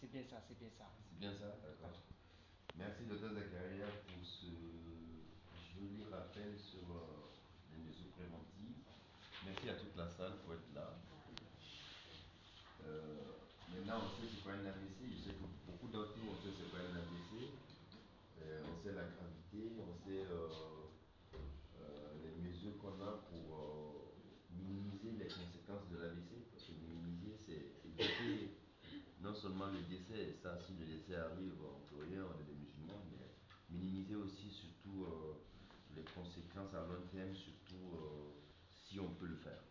C'est bien ça, c'est bien ça. C'est bien ça, d'accord. Merci Dr Zakaria pour ce joli rappel sur les mesures préventives. Merci à toute la salle pour être là. Maintenant, on sait c'est quoi un AVC. Je sais que beaucoup d'entre nous, on sait c'est quoi un AVC. On sait la gravité, on sait les mesures qu'on a pour minimiser les conséquences de l'AVC. Parce que minimiser, c'est éviter non seulement le décès, et ça, si le décès arrive, on ne peut rien, on est des musulmans, mais minimiser aussi, surtout, les conséquences à long terme, surtout si on peut le faire.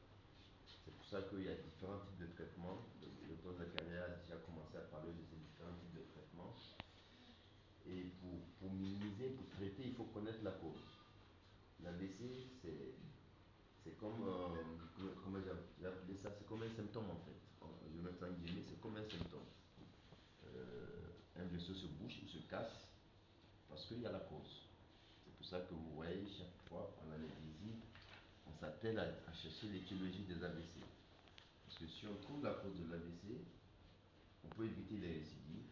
C'est pour ça qu'il y a différents types de traitements. Le docteur Zakaria a déjà commencé à parler de ces différents types de traitements. Et pour minimiser, pour traiter, il faut connaître la cause. L'AVC, c'est comme, comment j'ai appelé ça, c'est comme un symptôme en fait. Je vais mettre en guillemets, c'est comme un symptôme. Un vaisseau se bouche, il se casse, parce qu'il y a la cause. C'est pour ça que vous voyez, chaque fois on a les visites, on s'attelle à chercher l'étiologie des AVC. Parce que si on trouve la cause de l'AVC, on peut éviter les récidives.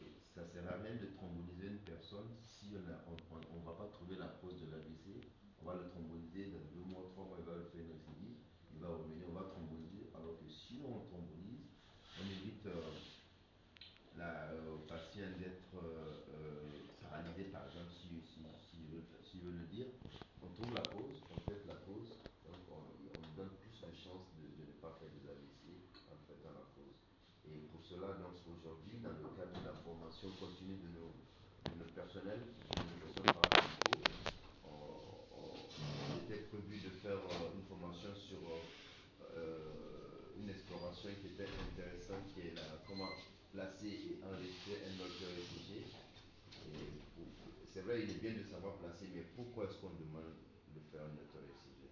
Et ça ne sert à rien de thromboliser une personne si on ne va pas trouver la cause de l'AVC. On va le thromboliser dans 2 mois, 3 mois, il va le faire une récidive, il va revenir, on va thromboliser. Alors que si on thrombolise, on évite au patient d'être paralysé, par exemple, s'il veut le dire. On trouve la cause, on traite la cause, donc on donne plus de chances de ne pas faire des AVC en traitant la cause. Et pour cela, donc aujourd'hui, dans le cadre de la formation continue de nos personnels, de nos personnels paramédicaux, il était prévu de faire une formation sur une exploration qui était intéressante, qui est comment placer et enregistrer un moteur ECG. C'est vrai, il est bien de savoir placer, mais pourquoi est-ce qu'on demande de faire un moteur ECG?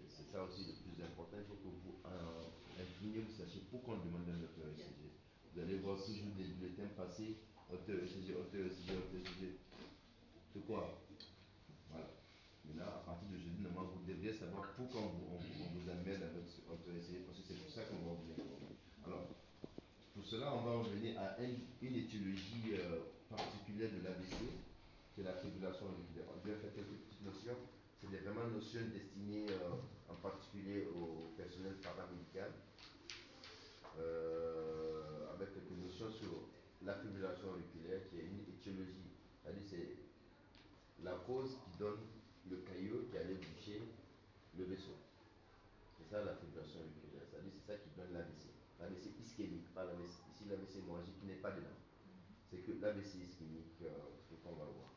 C'est ça aussi le plus important. Il faut que vous, infirmier, vous sachiez pourquoi on demande un moteur ECG. Vous allez voir toujours des bulletins passer, moteur ECG, moteur ECG, moteur ECG. C'est quoi? Voilà. Maintenant, à partir de jeudi, normalement, vous devriez savoir pourquoi on vous amène à notre auto-essai, parce que c'est pour ça qu'on va vous informer. Alors, pour cela, on va revenir à une étiologie particulière de l'AVC, qui est la fibrillation auriculaire. Je vais faire quelques petites notions. C'est vraiment notions destinées en particulier au personnel paramédical, avec quelques notions sur la fibrillation auriculaire, qui est une étiologie. C'est-à-dire, c'est la cause qui donne le caillot qui allait boucher le vaisseau. C'est ça la fibrillation auriculaire. C'est-à-dire, c'est ça qui donne l'AVC. L'AVC ischémique, pas l'AVC. Ici, l'AVC hémorragique qui n'est pas dedans. C'est que l'AVC ischémique, c'est qu'on va voir.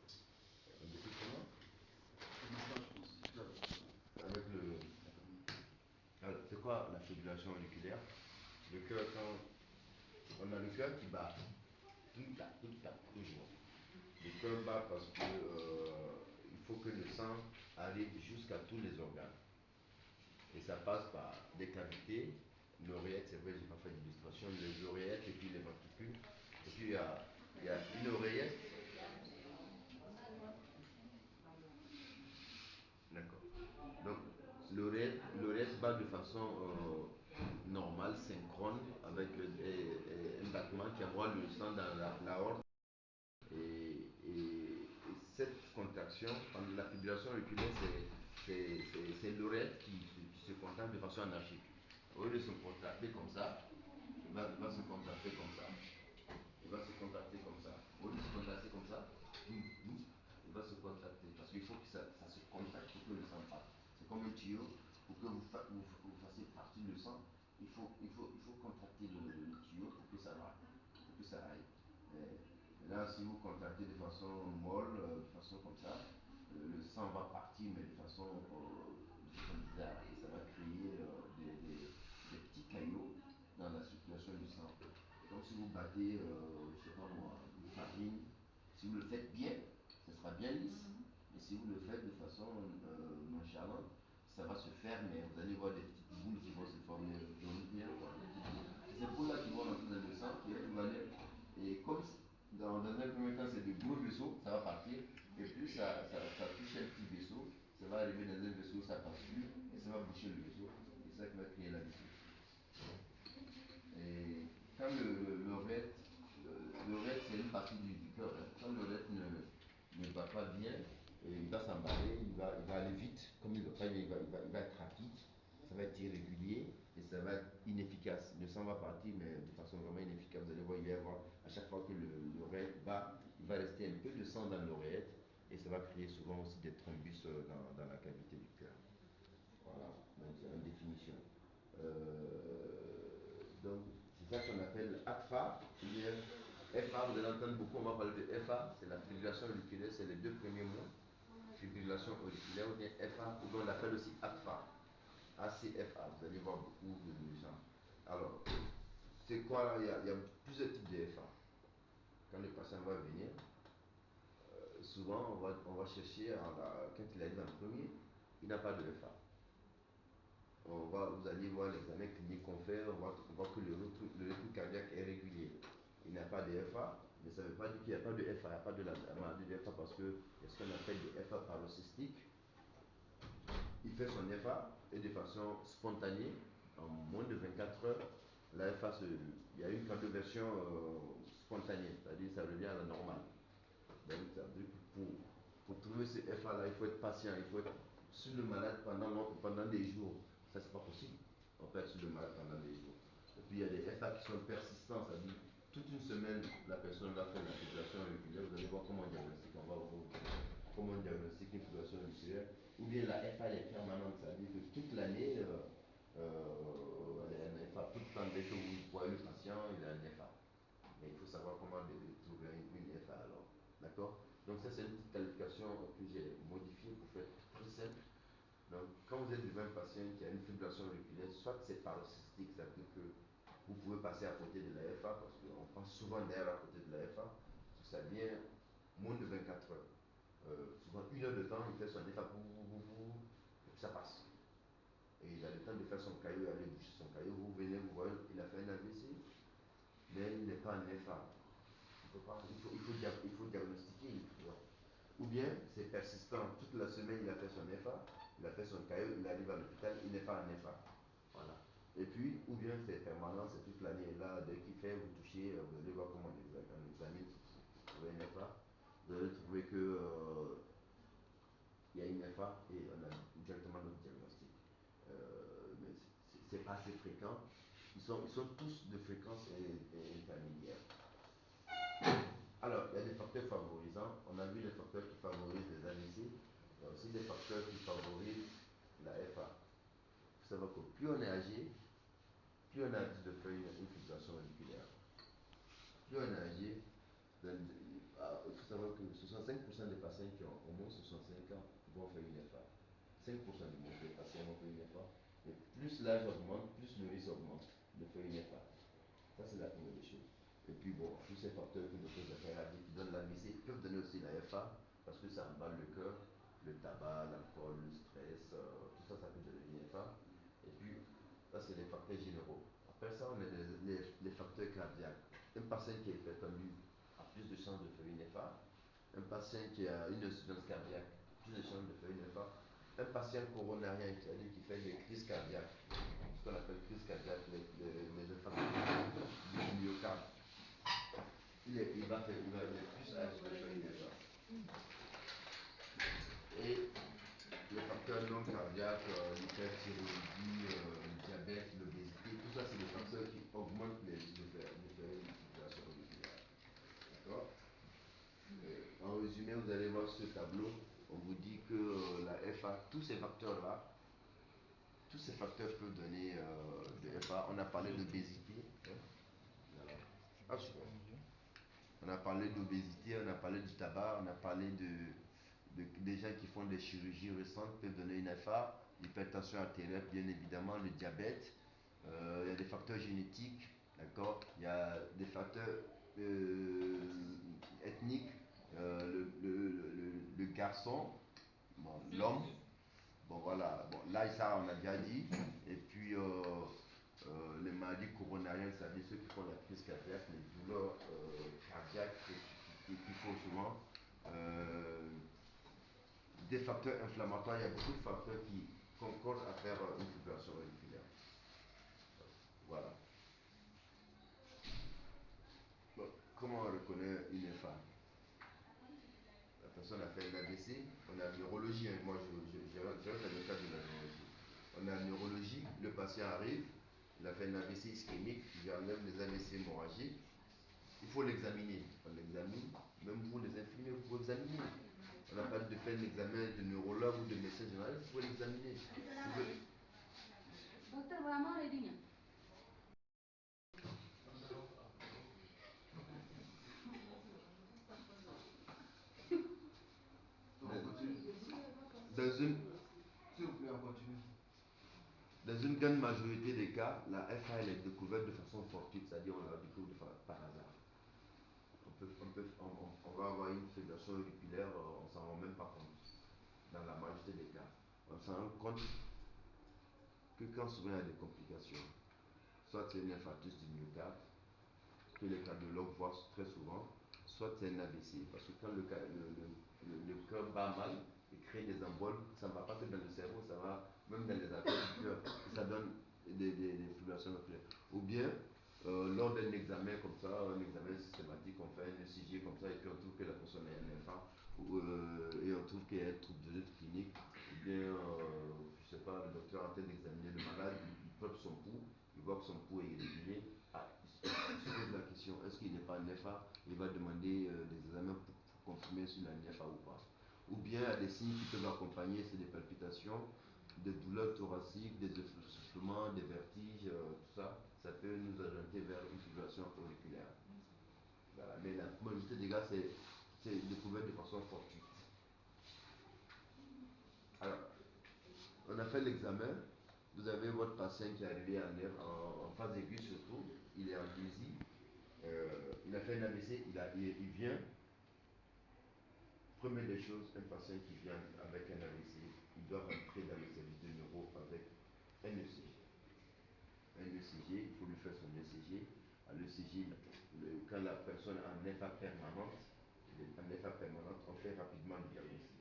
On décrit comment? Avec le. Alors, c'est quoi la fibrillation auriculaire? Le cœur, quand on a le cœur qui bat, tout tape, toujours. Le cœur bat parce que il faut que le sang arrive jusqu'à tous les organes. Et ça passe par des cavités, l'oreillette, c'est vrai, j'ai pas fait d'illustration, l'oreillette et puis les ventricules. Et puis il y a une oreillette. D'accord. Donc l'oreillette bat de façon normale, synchrone, avec un battement qui envoie le sang dans la horte. Et cette contraction, la fibrillation auriculaire, c'est l'oreillette qui se contracte de façon anarchique. Au lieu de se contracter comme ça, il va se contracter comme ça. Il va se contracter comme ça. Au lieu de se contracter comme ça, il va se contracter. Parce qu'il faut que ça se contracte pour que le sang parte. C'est comme un tuyau. Pour que vous fassiez partir le sang, il faut contracter le tuyau pour que ça va, pour que ça aille. Là, si vous contractez de façon molle, de façon comme ça, le sang va partir, mais de façon bizarre. Et ça va créer des petits caillots dans la circulation du sang. C'est comme si vous battez, je sais pas moi, une farine. Si vous le faites bien, ça sera bien lisse. Et si vous le faites de façon nonchalante, ça va se faire, mais vous allez voir des petites boules qui vont se former. C'est ces boules-là qui vont rentrer dans le sang, qui va aller. Et comme dans un premier temps, c'est de gros vaisseaux, ça va partir. Et plus ça touche un petit vaisseau, ça va arriver dans un vaisseau, ça passe plus, et ça va boucher le vaisseau. Et c'est ça qui va créer la vie. quand le RED c'est une partie du cœur. Hein. Quand le RED ne va pas bien, il va s'emballer, il va aller vite, comme il ne va pas bien, il va être rapide, ça va être irrégulier et ça va être inefficace. Le sang va partir, mais de façon vraiment inefficace. Vous allez voir, il va y avoir, à chaque fois que l'oreille bat, il va rester un peu de sang dans l'oreillette et ça va créer souvent aussi des thrombus dans la cavité du cœur. Voilà, donc c'est une définition. Donc c'est ça qu'on appelle AFA, c'est-à-dire FA, vous allez entendre beaucoup, on va parler de FA, c'est la fibrillation auriculaire, c'est les deux premiers mots, fibrillation auriculaire ou bien FA, ou bien on l'appelle aussi AFA, ACFA, vous allez voir beaucoup de gens. Alors, c'est quoi? Il y a plusieurs types de FA. Quand le patient va venir, souvent on va chercher, quand il arrive en premier, il n'a pas de FA. Vous allez voir l'examen clinique qu'on fait, on voit que le rythme cardiaque est régulier. Il n'a pas de FA, mais ça ne veut pas dire qu'il n'y a pas de FA, il n'y a pas de la maladie de FA parce qu'il y a ce qu'on appelle des FA parocystiques. Il fait son FA et de façon spontanée, en moins de 24 heures, la FA, il y a une cardioversion spontanée, c'est-à-dire ça revient à la normale. Donc, ça veut dire que pour trouver ce FA-là, il faut être patient, il faut être sur le malade pendant des jours. Ça, c'est pas possible. On peut être sur le malade pendant des jours. Et puis, il y a des FA qui sont persistants, c'est-à-dire toute une semaine, la personne va faire la fibrillation auriculaire. Vous allez voir comment on diagnostique. On va vous comment on diagnostique une fibrillation auriculaire. Ou bien la FA, elle est permanente, c'est-à-dire que toute l'année, elle est un FA. Tout le temps, dès que vous voyez le patient, il a un FA. Mais il faut savoir comment trouver une FA alors. D'accord? Donc ça c'est une petite qualification que j'ai modifiée pour faire très simple. Donc quand vous êtes devant un patient qui a une fibrillation auriculaire, soit c'est paroxystique, c'est-à-dire que vous pouvez passer à côté de la FA, parce qu'on passe souvent d'ailleurs à côté de la FA, ça vient moins de 24 heures. Souvent une heure de temps, il fait son FA, et puis ça passe. Et il a le temps de faire son caillou, aller boucher son caillou, vous venez, vous voyez, il a fait un AVC, mais il n'est pas en FA. Il faut diagnostiquer. Ou bien c'est persistant. Toute la semaine, il a fait son FA, il a fait son caillou, il arrive à l'hôpital, il n'est pas en FA. Voilà. Et puis, ou bien c'est permanent, c'est toute l'année. Là, dès qu'il fait, vous touchez, vous allez voir comment on examine, vous trouvez une FA. Vous allez trouver que il y a une FA et on a directement notre diagnostic. Mais c'est pas assez fréquent. Ils sont tous de fréquence intermédiaire. Alors, il y a des facteurs favorisants. On a vu les facteurs qui favorisent les AVC. Il y a aussi des facteurs qui favorisent la FA. Il faut savoir que plus on est âgé, plus on a de faire une fibrillation auriculaire. Plus on est âgé, il faut savoir que 65% des patients qui ont au moins 65 ans vont faire une FA. 5% des patients vont faire une FA. Et plus l'âge augmente, plus le risque augmente de faire une FA. Ça, c'est la première des choses. Et puis, bon, tous ces facteurs que le docteur Zachary a dit qui donnent l'AVC peuvent donner aussi la FA parce que ça emballe le cœur, le tabac, l'alcool, le stress, tout ça, ça peut donner une FA. Et puis, ça, c'est les facteurs généraux. Après ça, on a les facteurs cardiaques. Un patient qui est hypertendu a plus de chances de faire une FA. Un patient qui a une insuffisance cardiaque, plus de chances de faire une FA. Un patient coronarien, c'est-à-dire qui fait des crises cardiaques, ce qu'on appelle crise cardiaque, les infarctions du myocarde, il est plus à risque de faire une FA. Et les facteurs non cardiaques, l'hyperthyroïdie, le diabète, l'obésité, tout ça, c'est des facteurs qui augmentent les risques de faire une fibrillation auriculaire. D'accord? En résumé, vous allez voir ce tableau, on vous dit que la FA, tous ces facteurs peuvent donner de FA. On a parlé d'obésité. Hein? Voilà. Ah, super. On a parlé d'obésité, on a parlé du tabac, on a parlé des gens qui font des chirurgies récentes peuvent donner une FA, l'hypertension artérielle, bien évidemment, le diabète. Il y a des facteurs génétiques, d'accord. Il y a des facteurs ethniques, le garçon, bon, l'homme. Bon voilà, bon, là ça on a déjà dit. Et puis les maladies coronariennes, c'est-à-dire ceux qui font la crise cardiaque, les douleurs cardiaques qui font souvent. Des facteurs inflammatoires, il y a beaucoup de facteurs qui concordent à faire une fibrillation auriculaire. Voilà. comment on reconnaît une FA? La personne a fait un AVC, on a la neurologie, hein. Moi je reste dans le cadre de la neurologie. On a la neurologie, le patient arrive, il a fait un AVC ischémique, j'enlève les AVC hémorragiques, il faut l'examiner. On l'examine, même vous les infirmiers, vous pouvez examiner. On n'a pas de faire un examen de neurologue ou de médecin généraliste, il faut l'examiner. Docteur, vraiment, dans une, s'il vous plaît, on continue. Dans une grande majorité des cas, la FA elle est découverte de façon fortuite, c'est-à-dire on la découvre par hasard. On va avoir une fibrillation auriculaire, on ne s'en rend même pas compte. Dans la majorité des cas, on s'en rend compte que quand souvent il y a des complications, soit c'est un infarctus du myocarde, que les cardiologues voient très souvent, soit c'est un AVC. Parce que quand le cœur bat mal et crée des emboles, ça ne va pas que dans le cerveau, ça va même dans les artères du cœur. Et ça donne des fibrillations oculaires. Ou bien, lors d'un examen comme ça, un examen systématique, on fait un ECG comme ça et puis on trouve que la personne a un infarct et on trouve qu'il y a un trouble de l'état clinique. Ou bien, je ne sais pas, le docteur est en train d'examiner le malade, il peuple son pouls, il voit que son pouls est irrégulier. Ah, il se pose la question, est-ce qu'il n'est pas NFA? Il va demander des examens pour confirmer s'il a NFA ou pas. Ou bien, il y a des signes qui peuvent accompagner, c'est des palpitations, des douleurs thoraciques, des essoufflements, des vertiges, tout ça. Ça peut nous orienter vers une fibrillation auriculaire. Voilà. Mais la majorité des cas, c'est découvert de façon fortuite. Alors, on a fait l'examen. Vous avez votre patient qui est arrivé en phase aiguë surtout. Il est en fusil. Il a fait un AVC. Il vient. Première des choses, un patient qui vient avec un AVC, il doit rentrer dans le service de neuro avec un ECG. Un ECG, il faut lui faire son ECG. À l'ECG, quand la personne a un FA permanente, on fait rapidement le diagnostic.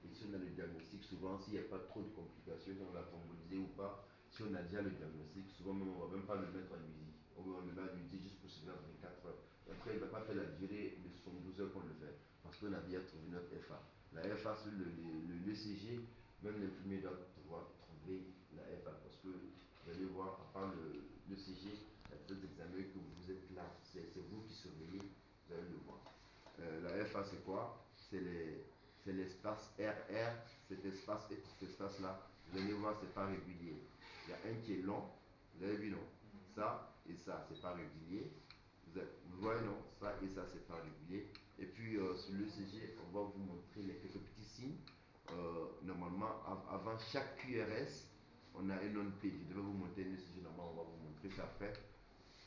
Et si on a le diagnostic, souvent, s'il n'y a pas trop de complications, si on l'a thrombolisé ou pas, si on a déjà le diagnostic, souvent même, on ne va même pas le mettre en USI. On le met en USI juste pour se faire 24 heures. Et après, il ne va pas faire la durée de 72 heures qu'on le fait. Parce qu'on a déjà trouvé notre FA. La FA sur l'ECG, même l'infirmier doit pouvoir trouver la FA. Parce que vous allez voir, à part l'ECG, il y a des examens que vous êtes là. C'est vous qui surveillez, vous allez le voir. La FA, c'est quoi? C'est l'espace RR, cet espace-là. Vous allez voir, c'est pas régulier. Il y a un qui est long, vous avez vu, non? Ça et ça, c'est pas régulier. Vous voyez, non? Ça et ça, c'est pas régulier. Et puis, sur le CG, on va vous montrer les quelques petits signes. Normalement, avant chaque QRS, on a un ONP. Je devais vous montrer un CG, normalement, on va vous montrer ça après.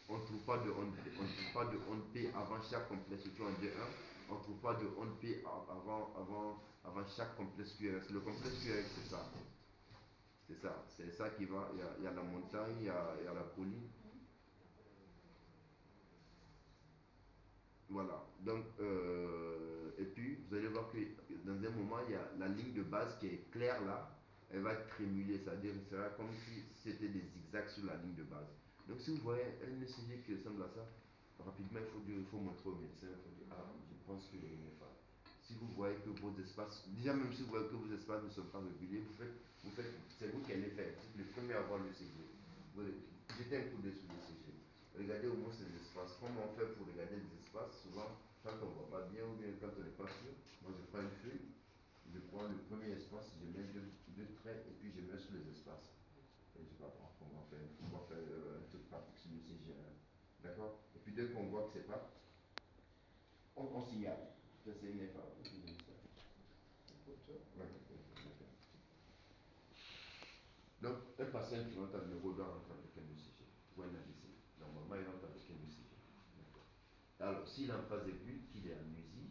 On ne trouve pas de ONP avant chaque complexe, surtout en D1. On ne trouve pas de ONP avant chaque complexe QRS. Le complexe QRS, c'est ça. C'est ça qui va. Il y a la montagne, il y a la colline. Voilà. Donc, et puis, vous allez voir que dans un moment, il y a la ligne de base qui est claire là. Elle va trémuler, c'est-à-dire que ce sera comme si c'était des zigzags sur la ligne de base. Donc, si vous voyez un ECG qui ressemble à ça, rapidement, il faut montrer au médecin. Il faut dire, ah, je pense qu'il y a une FA. Si vous voyez que vos espaces, déjà même si vous voyez que vos espaces ne sont pas réguliers, c'est vous qui allez faire. Le premier à voir l'ECG. Jetez un coup d'œil sur l'ECG. Regardez au moins ces espaces. Comment on fait pour regarder les espaces? Souvent, quand on ne voit pas bien ou bien quand on n'est pas sûr, moi je prends une feuille, je prends le premier espace, je mets deux traits et puis je mets sur les espaces. Et je vais voir on va faire un truc pratique sur le CG1. D'accord? Et puis dès qu'on voit que c'est pas, on signale. Ça c'est une erreur. Ouais. Donc, un patient qui rentre à neuro doit rentrer avec un ECG ou un AVC. Normalement, il rentre avec un ECG. Alors, s'il est en phase aiguë, qu'il est en USI,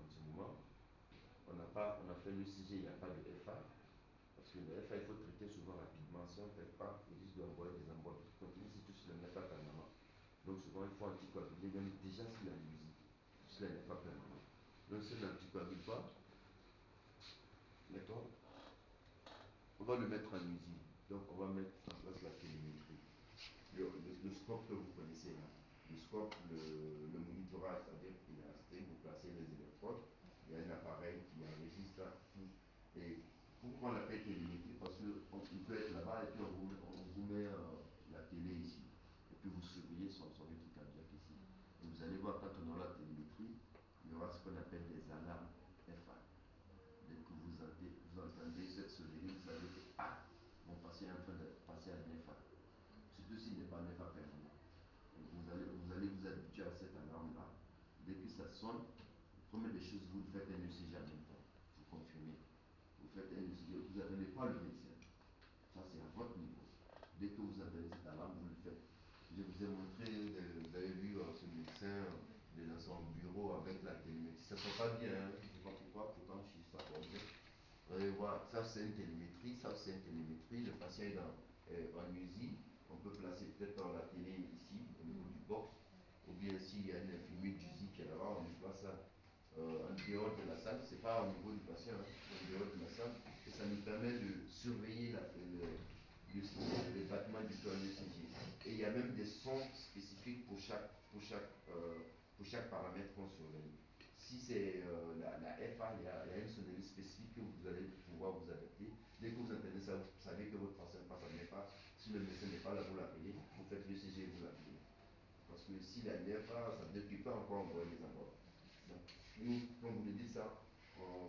en ce moment, on a fait l'ECG, il n'y a pas de FA. Parce que le FA, il faut traiter souvent rapidement. Si on ne traite pas, il risque d'envoyer des emboles qui continuent, c'est tout sur le FA permanent. Donc, souvent, il faut anticoaguler, même déjà s'il a en USI, sur le FA permanent. Donc, si on n'anticoagule pas, d'accord, on va le mettre en USI. Donc, on va mettre en place la télémétrie. Le scope que vous connaissez là. le scope, le monitorage, c'est-à-dire qu'il y a un stick, vous placez les électrodes, il y a un appareil qui enregistre tout. Et pourquoi on l'appelle télémétrie? Parce qu'il peut être là-bas et puis on vous met la télé ici. Et puis vous surveillez son rythme cardiaque ici. Et vous allez voir quand on aura la télémétrie, il y aura ce qu'on appelle des alarmes FA. Dès que vous entendez cette sonnerie, vous savez que mon patient est en train de passer à l'FA. Surtout s'il n'est pas un FA permanent. Vous allez vous habituer à cette alarme-là. Dès que ça sonne, première des choses, vous faites un ECG en même temps. Vous confirmez. Vous faites un ECG, vous n'attendez pas le médecin. Ça, c'est à votre niveau. Dès que vous entendez cette alarme, vous le faites. Je vous ai montré, vous avez vu ce médecin dans son bureau avec la télémétrie. Ça ne sent pas bien, hein. Je ne sais pas pourquoi, pourtant je suis ça pour bien. Vous allez voir, ça c'est une télémétrie, ça c'est une télémétrie. Le patient est en usine. On peut placer peut-être la télé ici, au niveau du box. Ou bien s'il y a une infirmière d'usine qui est là-bas, on lui place ça en dehors de la salle. C'est pas au niveau du patient, hein, en dehors de la salle. Et ça nous permet de surveiller le battement du cœur de CG. Et il y a même des sons spécifiques pour chaque paramètre qu'on surveille. Si c'est la FA, il y a une sonnerie spécifique que vous allez pouvoir vous adapter. Dès que vous entendez ça, vous savez que votre patient passe à FA. Si le médecin n'est pas là, vous l'appelez, vous faites le CG et vous l'appelez. Parce que si la FA, ça veut dire qu'il peut encore envoyer des envois. Donc, nous, quand vous nous dites ça,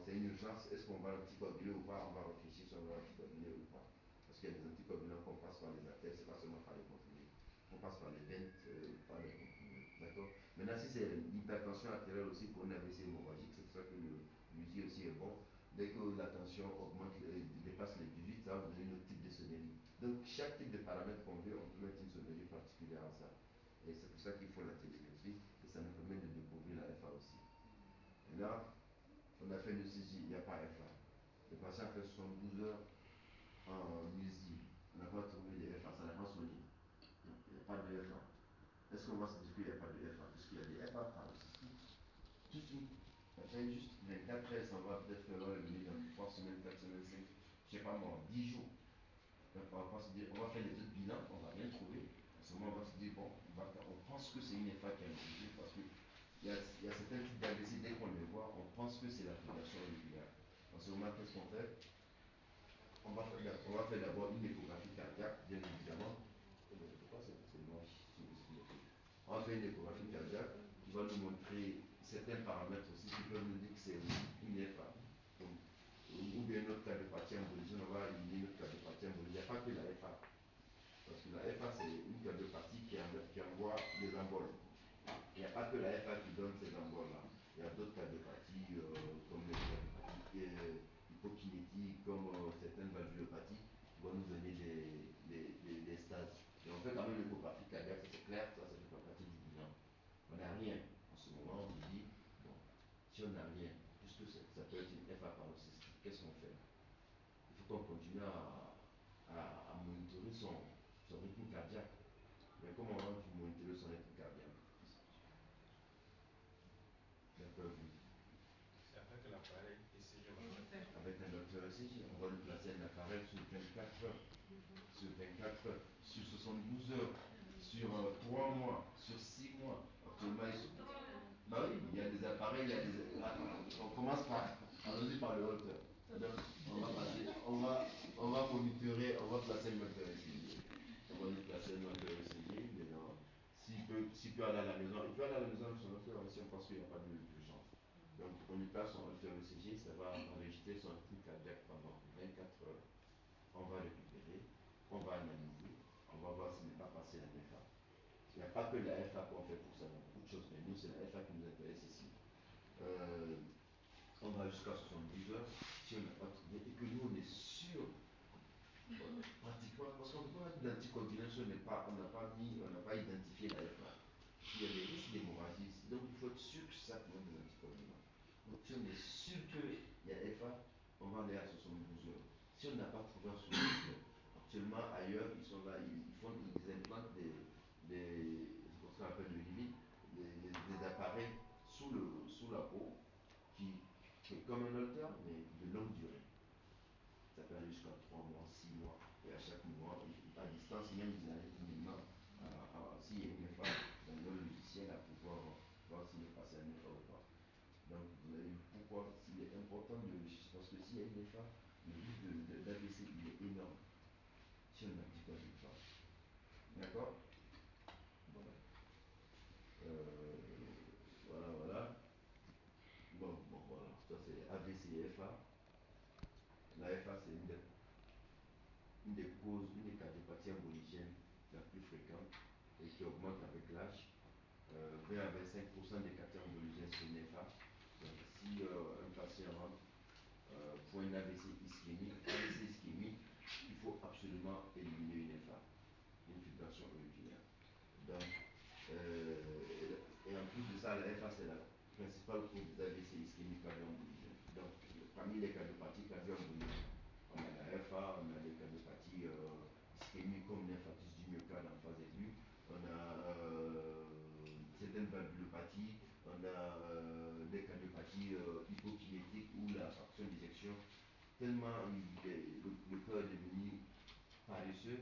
c'est une urgence, est-ce qu'on va l'anticoaguler ou pas? On va réfléchir si on va l'anticoaguler ou pas. Parce qu'il y a des anticoagulants qu'on passe par les artères, c'est pas seulement par les comprimés. On passe par les veines, par les comprimés. D'accord. Maintenant, si c'est l'hypertension artérielle aussi pour une AVC hémorragique, c'est pour ça que l'USI aussi est bon. Dès que la tension augmente, dépasse les 18, ça va vous donner un autre type de sonnerie. Donc, chaque type de paramètre qu'on veut, on peut mettre une sonnerie particulière à ça. Et c'est pour ça qu'il faut la télémétrie, et ça nous permet de découvrir la FA aussi. Et là, on a fait le CG, il n'y a pas FA. Le patient a fait 72 heures en usine. On n'a pas trouvé de FA, ça n'a pas sonné. Donc, il n'y a pas de FA. Est-ce qu'on va se dire qu'il n'y a pas de FA? Parce qu'il y a des FA par ici. Tout de suite, après juste 24 heures, ça va peut-être faire revenir dans 3 semaines, 4 semaines, 5, je sais pas moi, 10 jours. Donc on va pas se dire, on va faire les autres bilans, on va rien trouver. À ce moment, on va se dire, bon, on pense que c'est une FA qui a bougé parce que il y a certains types d'AVC, dès qu'on les voit, on pense que c'est la fibrillation auriculaire. En ce moment, qu'est-ce qu'on fait? On va faire d'abord une échographie cardiaque, bien évidemment. Pourquoi c'est moche sur le site? On va faire une échographie cardiaque qui va nous montrer certains paramètres aussi qui peuvent nous dire que c'est une FA. Donc, ou bien notre cardiopathie embolisée, on va éliminer notre cardiopathie embolisée. Il n'y a pas que la FA. Parce que la FA, c'est une cardiopathie qui envoie des emboles. Il n'y a pas que la FA qui donne ces emboles-là. Il y a d'autres cardiopathies comme les cardiopathies hypokinétiques, comme certaines valvulopathies qui vont nous donner des stades. Et on fait quand même l'échographie cardiaque, c'est clair, ça fait partie du bilan. On n'a rien. En ce moment, on dit, bon, si on n'a rien, puisque ça peut être une FA paroxystique, qu'est-ce qu'on fait? Il faut qu'on continue à monitorer son rythme cardiaque. Mais comment on va monitorer son rythme cardiaque? D'accord, vous. C'est avec l'appareil ECG, on fait. Avec un docteur ECG, on va lui placer un appareil sur 24 heures, sur 24 heures, sur 72 heures, sur 3 mois, sur 6 mois. Actuellement, bah oui, il y a des appareils, il y a des. On commence par. Allons-y par le hauteur. Donc, on va monitorer, on va placer un docteur ECG. On va lui placer un docteur ECG, maintenant. S'il peut aller à la maison, il peut aller à la maison avec son docteur aussi parce qu'il n'y a pas d'urgence. Donc, on lui place son docteur ECG, ça va enregistrer son rythme cardiaque pendant 24 heures. On va récupérer, on va analyser, on va voir s'il n'est pas passé la FA. Il n'y a pas que la FA qu'on fait pour ça, il y a beaucoup de choses, mais nous, c'est la FA qui nous intéresse ici. On va jusqu'à 72 heures, si on n'a pas trouvé, et que nous, on est sûr, pratiquement, parce qu'on ne peut pas mettre d'anticoagulant si on n'a pas identifié la FA. Il y a des risques d'hémorragie ici, donc il faut être sûr que ça peut être de l'anticoagulant. Donc si on est sûr qu'il y a FA, on va aller à 72 heures. Si on n'a pas trouvé à 72 heures, actuellement ailleurs, ils sont là, ils implantent ce qu'on appelle le limite, des appareils sous la peau qui est comme un halter, mais de longue durée. Ça peut aller jusqu'à 3 mois, 6 mois, et à chaque mois, à distance même, ils arrivent maintenant, s'il y a une FA dans leur essentiel à pouvoir voir s'il est passé un FA ou pas. Donc, vous avez vu pourquoi il est important de réfléchir, parce que s'il y a une FA, le risque d'AVC il est énorme si on n'anticoagule pas. D'accord. Voilà. Voilà, voilà. Bon, voilà. Ça c'est AVC et FA. La FA, c'est une des causes, une des cardiopathies emboligiennes la plus fréquente et qui augmente avec l'âge. 20 à 25% des cardiopathies sont une FA. Donc, si un patient rentre pour une AVC ischémique, il faut absolument éliminer une FA, une filtration auriculaire. Donc, et en plus de ça, la FA, c'est la principale cause des AVC ischémiques cardio-emboligiennes. Donc, parmi les cardiopathies cardio-emboligiennes, on a la FA, on a les cardiopathies ischémiques comme l'infarctus du myocarde en phase aiguë, on a certaines valvulopathies, on a des cardiopathies hypokinétiques où la fraction d'éjection, tellement le cœur est devenu paresseux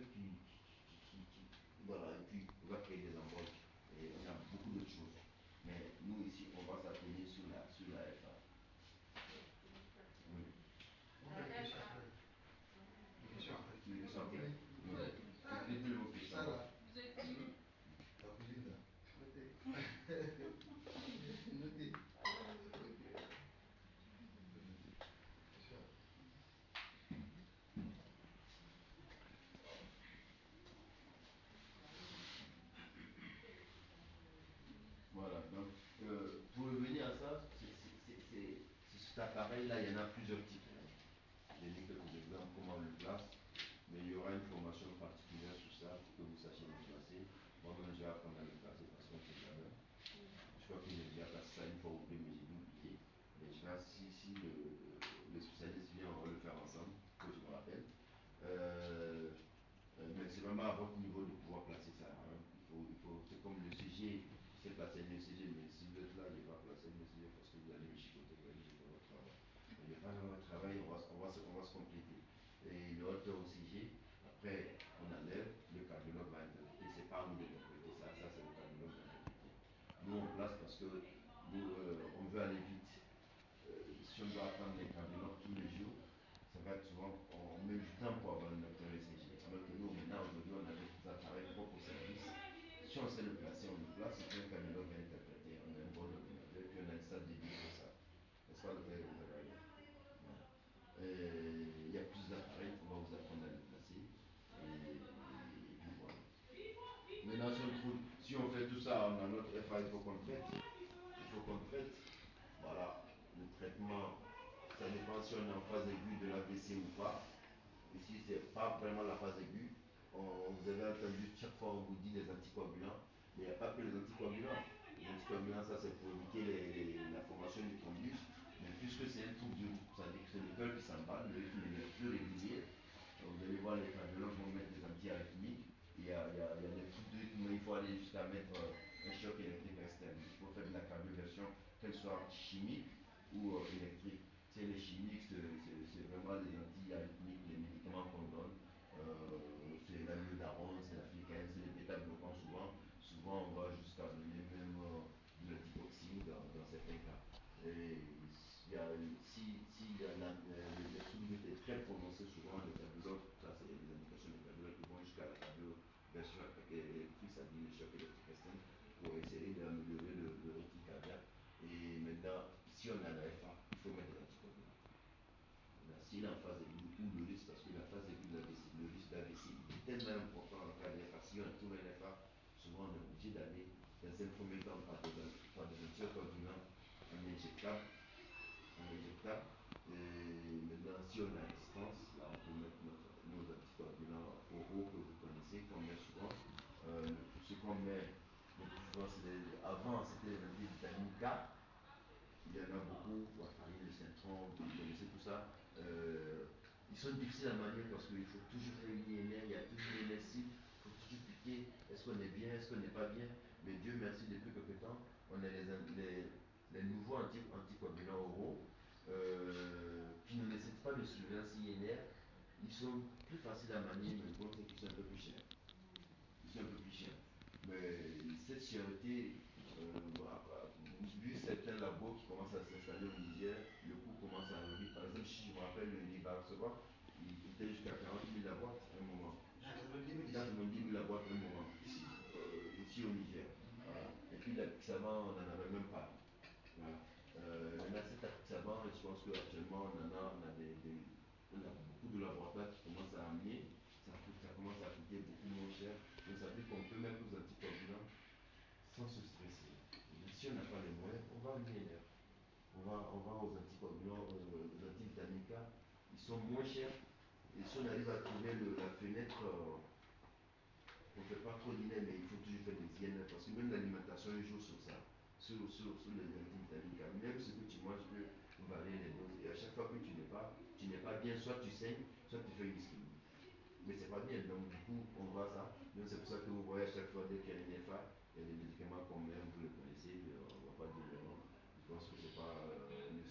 voilà, et puis on va créer des emboles. Et on a beaucoup d'autres choses. Mais nous ici, on va s'atteler sur la FA. Oui. Des questions après. Des questions après. Des questions après. Répétez vos questions. Vous êtes qui? La cousine là. Notez. Notez. Question. Voilà, donc pour revenir à ça, cet appareil-là, il y en a plusieurs types. J'ai mis quelques exemples, comment on le place, mais il y aura une formation particulière sur ça pour que vous sachiez le placer. Moi-même, je vais apprendre à le placer parce qu'on ne sait jamais. Je crois que j'ai déjà placé ça une fois ou deux, mais j'ai oublié. Mais je vais, si le spécialiste vient, on va le faire ensemble, que je me rappelle. Mais c'est vraiment à votre niveau de pouvoir placer ça. Hein. C'est comme le CG, je sais placer un ECG, mais si vous êtes là, il va placer un ECG parce que vous allez me chicoter, vous allez faire votre travail. Mais il n'est pas dans votre travail, on va se compléter. Et le hauteur au CG, après, on enlève, le cardiologue va interpréter. C'est pas à nous d'interpréter ça, ça c'est le cardiologue d'interpréter. Nous, on place parce que nous, on veut aller vite. Si on doit attendre les cardiologues tous les jours, ça va être souvent, on met du temps pour avoir un docteur ECG. Alors que nous, maintenant, aujourd'hui, on a des appareils propres au service. Si on sait le placer, on le place, et puis un cardiologue va interpréter. On a un bon ordinateur, et puis on a une salle dédiée pour ça. N'est-ce pas, docteur Zakaria? Il y a plus d'appareils, on va vous apprendre à les placer. Et puis voilà. Maintenant, si on fait tout ça, on a notre FA, il faut qu'on le traite. Il faut qu'on le traite. Voilà, le traitement, ça dépend si on est en phase aiguë de l'AVC ou pas. Ici, ce n'est pas vraiment la phase aiguë. Vous avez entendu, chaque fois on vous dit les anticoagulants, mais il n'y a pas que les anticoagulants. Les anticoagulants, ça c'est pour éviter la formation du thrombus. Mais puisque c'est un trouble du rythme, ça veut dire que c'est le cœur qui s'emballe, le rythme est plus régulier. Vous allez voir, les cardiologues vont mettre des antiarythmiques. Il y a des troubles de rythme, il faut aller jusqu'à mettre un choc électrique externe. Il faut faire de la cardioversion, qu'elle soit chimique ou électrique. C'est les chimiques, c'est vraiment les anti-arythmiques, les médicaments qu'on donne. C'est la myodarone, c'est la flicaine, c'est les bêta-bloquants souvent. Souvent, on va jusqu'à donner même de la digoxine dans certains cas. Et si le trouble est très prononcé, souvent le cardiologue, ça c'est les indications des cardiologues qui vont jusqu'à la cardioversion électrique, c'est-à-dire le choc électrique externe, pour essayer d'améliorer le rythme cardiaque. Et maintenant, si on a la FA, il faut mettre des anticoagulants. S'il est en phase aiguë ou le risque, parce que la phase aiguë de l'AVC, le risque d'AVC est tellement important en cas de FA. Si on trouve un FA, souvent on est obligé d'aller dans un premier temps par des anticoagulants en injectable. Et maintenant, si on a à distance, là on peut mettre nos anticoagulants oraux que vous connaissez, qu'on met souvent. Ce qu'on met le plus souvent, avant c'était les antivitamines K. Il y en a beaucoup, warfarine, le Centron, vous connaissez tout ça. Ils sont difficiles à manier parce qu'il faut toujours faire une INR, il y a toujours une NSI, il faut toujours piquer, est-ce qu'on est bien, est-ce qu'on n'est pas bien. Mais Dieu merci, depuis quelque temps, on a les nouveaux anticoagulants oraux qui ne nécessitent pas de surveillance INR. Ils sont plus faciles à manier, mais le bon c'est qu'ils sont un peu plus chers. Ils sont un peu plus chers. Mais cette cherté, Vu certains labos qui commencent à s'installer au Niger, le coût commence à arriver. Par exemple, si je me rappelle, le Libarsoba, il coûtait jusqu'à 40 000 la boîte à un moment. 90 000 la boîte à un moment. Ici au Niger. Voilà. Et puis la Pixaban, on n'en avait même pas. Voilà. Maintenant, cet Apixaban, je pense qu'actuellement, on a beaucoup de laboratoires qui commencent à amener. Ça commence à coûter beaucoup moins cher. Donc ça veut dire qu'on peut mettre aux anticoagulants sans se stresser. Mais si on n'a pas les moyens, on va en INR. On va aux anticoagulants, aux antivitaminiques K. Ils sont moins chers. Et si on arrive à trouver la fenêtre, on ne fait pas trop d'INR, mais il faut toujours faire des INR parce que même l'alimentation joue sur ça, sur les antivitaminiques K. Même ce que tu manges peut varier les doses. Et à chaque fois que tu n'es pas bien, soit tu saignes, soit tu fais une ischémie. Mais c'est pas bien, donc du coup, on voit ça. Donc c'est pour ça que vous voyez à chaque fois dès qu'il y a une FA, il y a des médicaments qu'on met, vous le connaissez, on ne va pas dire le nom. Je pense que c'est pas le